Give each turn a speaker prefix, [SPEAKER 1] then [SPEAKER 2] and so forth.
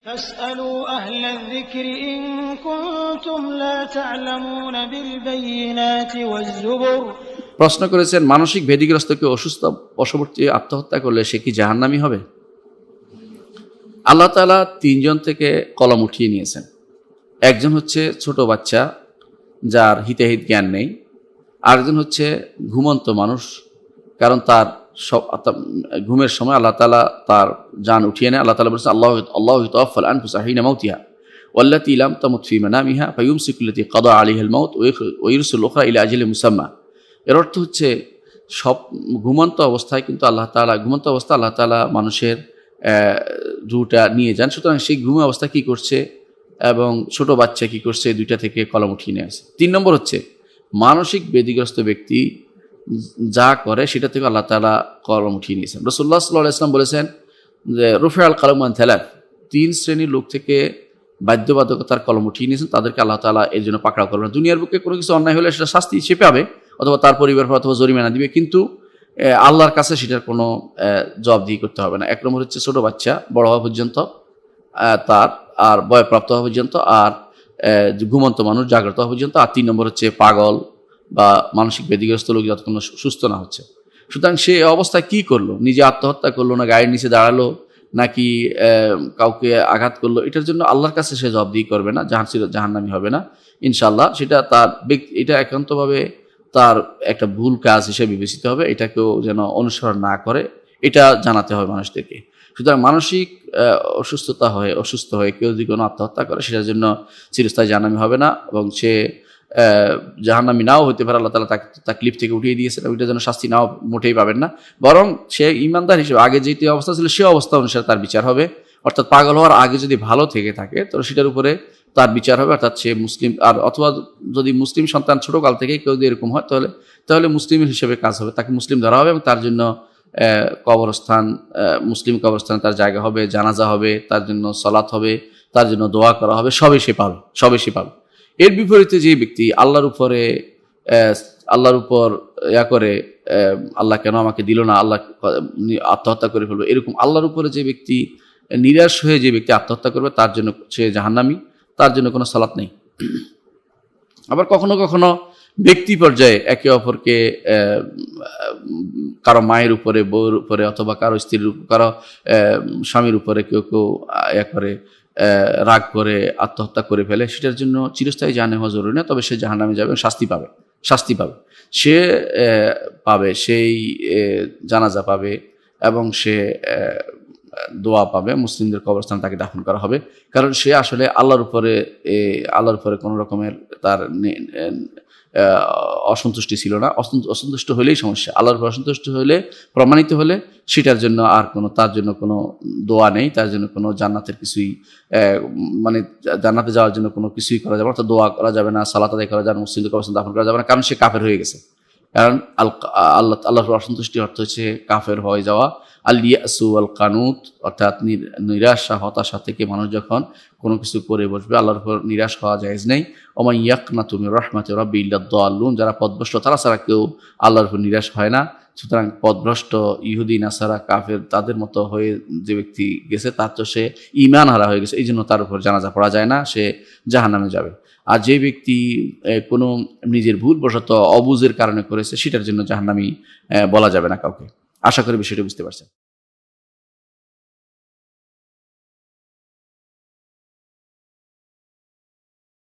[SPEAKER 1] فاسألوا أهل الذكر إن كنتم لا تعلمون بالبينات والزبر।
[SPEAKER 2] প্রশ্ন করেছেন, মানসিক ভেদিগ্রস্ত কেউ অসুস্থ বশবর্তী আত্মহত্যা করলে সে কি জাহান্নামী হবে? আল্লাহ তাআলা তিনজন থেকে কলম উঠিয়ে নিয়েছেন। একজন হচ্ছে ছোট বাচ্চা যার হিতাহিত জ্ঞান নেই, আরেকজন হচ্ছে ঘুমন্ত মানুষ, কারণ তার ঘুমের সময় আল্লাহ তাআলা তার জান উঠিয়ে নেয়। আল্লাহ তাআলা বলেছেন, আল্লাহু ইয়াতাওয়াফাল আনফুসা হিনা মাউতিহা ওয়াল্লাতী লাম তামুত ফী মানামিহা ফায়ুমসিকু আল্লাতী কাদা আলাইহাল মাউত ওয়া ইরসিলুল উখরা ইলা আজালিন মুসাম্মা। এর অর্থ হচ্ছে সব ঘুমন্ত অবস্থায় কিন্তু আল্লাহ তাআলা মানুষের রুহটা নিয়ে যান। সুতরাং সেই ঘুমে অবস্থা কি করছে এবং ছোট বাচ্চা কি করছে, দুইটা থেকে কলম উঠিয়ে নিয়ে আসে। 3 নম্বর হচ্ছে মানসিক ব্যাধিগ্রস্ত ব্যক্তি যা করে সেটা থেকে আল্লাহ তাআলা কলম উঠিয়ে নিয়েছেন। রাসূলুল্লাহ সাল্লাল্লাহু আলাইহি ওয়াসাল্লাম বলেছেন যে রুফিআল কালামু আন থালাত, 3 শ্রেণীর লোক থেকে বাধ্যবাধকতার কলম উঠিয়ে নিয়েছেন, তাদেরকে আল্লাহ তাআলা এর জন্য পাকড়াও করবেন। দুনিয়ার বুকে কোনো কিছু অন্যায় হলে সেটা শাস্তি সে পাবে, অথবা তার পরিবার অথবা জরিমানা দিবে, কিন্তু আল্লাহর কাছে সেটার কোনো জবাবদিহি করতে হবে না। 1 নম্বর হচ্ছে ছোট বাচ্চা বড় হওয়া পর্যন্ত, তার আর বয়প্রাপ্ত হওয়া পর্যন্ত, আর ঘুমন্ত মানুষ জাগ্রত হওয়া পর্যন্ত, আর 3 নম্বর হচ্ছে পাগল বা মানসিক ব্যাধিগ্রস্ত লোক যতক্ষণ সুস্থ না হচ্ছে। সুতরাং সে অবস্থায় কি করলো? নিজে আত্মহত্যা করলো, না গায়ের নিচে দাঁড়ালো, নাকি কাউকে আঘাত করলো? এটার জন্য আল্লাহর কাছে সে জবাবদিহি করবে না, জাহান্নামী হবে না ইনশাআল্লাহ। সেটা তার এটা একান্তভাবে তার একটা ভুল কাজ হিসেবে বিবেচিত হবে। এটাকেও যেন অনুসরণ না করে, এটা জানাতে হবে মানুষদেরকে। সুতরাং মানসিক অসুস্থ হয়ে কেউ যদি কোনো আত্মহত্যা করে, সেটার জন্য চিরস্থায়ী জাহান্নামী হবে না, এবং সে জাহান্নামী নাও হতে পারে। আল্লাহ তাআলা তাকে তাকলিফ থেকে উঠিয়ে দিয়েছেন, ওইটার জন্য শাস্তি নাও মোটেই পাবেন না, বরং সে ইমানদার হিসেবে আগে যেটি অবস্থা ছিল সে অবস্থা অনুসারে তার বিচার হবে। অর্থাৎ পাগল হওয়ার আগে যদি ভালো থেকে থাকে তো সেটার উপরে তার বিচার হবে, অর্থাৎ সে মুসলিম। আর অথবা যদি মুসলিম সন্তান ছোটকাল থেকেই কেউ যদি এরকম হয়, তাহলে মুসলিমের হিসেবে কাজ হবে, তাকে মুসলিম ধরা হবে, এবং তার জন্য মুসলিম কবরস্থানে তার জায়গা হবে, জানাজা হবে, তার জন্য সালাত হবে, তার জন্য দোয়া করা হবে, সবই সে পাবে। এর বিপরীতে যে ব্যক্তি আল্লাহর উপর করে, আল্লাহ কেন আমাকে দিল না, আল্লাহ আত্মহত্যা করে ফেলবে, এরকম আল্লাহর উপরে যে ব্যক্তি নিরাশ হয়ে যে ব্যক্তি আত্মহত্যা করবে, তার জন্য সে জাহান্নামী, তার জন্য কোনো সালাত নেই। আবার কখনো কখনো ব্যক্তি পর্যায়ে একে অপরকে, কারো মায়ের উপরে, বউর উপরে, অথবা কারো স্ত্রীর, কারো স্বামীর উপরে কেউ করে রাগ করে আত্মহত্যা করে ফেলে, সেটার জন্য চিরস্থায়ী জাহান্নামী হওয়া জরুরি না, তবে সে জাহান্নামে যাবে, শাস্তি পাবে। সে পাবে, সেই জানাজা পাবে, এবং সে দোয়া পাবে, মুসলিমদের কবরস্থানে তাকে দাফন করা হবে, কারণ সে আসলে আল্লাহর উপরে কোনো রকমের তার অসন্তুষ্টি ছিল না। অসন্তুষ্ট হলেই সমস্যা। আল্লাহর উপর অসন্তুষ্ট হলে, প্রমাণিত হলে, সেটার জন্য আর তার জন্য কোনো দোয়া নেই, তার জন্য কোনো জান্নাতের কিছুই, মানে জান্নাতে যাওয়ার জন্য কোনো কিছুই করা যাবে না, অর্থাৎ দোয়া করা যাবে না, সালাত আদায় করা যাবে না, মুসলিমদের কবরস্থানে দাফন করা যাবে না, কারণ সে কাফের হয়ে গেছে। কারণ আল্লাহর অসন্তুষ্টি অর্থ হচ্ছে কাফের হয়ে যাওয়া। আল ইয়াসু আল কানুত, অর্থাৎ নিরাশা, হতাশা থেকে মানুষ যখন কোনো কিছু করে বসবে, আল্লাহর উপর নিরাশ হওয়া জায়েজ নেই। ওমান ইয়াকনাতু মির রাহমাতি রাব্বি ইল্লা দাল্লুন, যারা পথভ্রষ্ট তারা ছাড়া কেউ আল্লাহর উপর নিরাশ হয় না। সুতরাং পথভ্রষ্ট ইহুদি, নাসারা, কাফের, তাদের মতো হয়ে যে ব্যক্তি গেছে, তার তো সে ঈমান হারা হয়ে গেছে, এই জন্য তার উপর জানাজা পড়া যায় না, সে জাহান্নামে যাবে। আর যে ব্যক্তি কোনো নিজের ভুলবশত অবুঝের কারণে করেছে, সেটার জন্য জাহান্নামী বলা যাবে না কাউকে। আশা করি বিষয়টা বুঝতে পারছেন।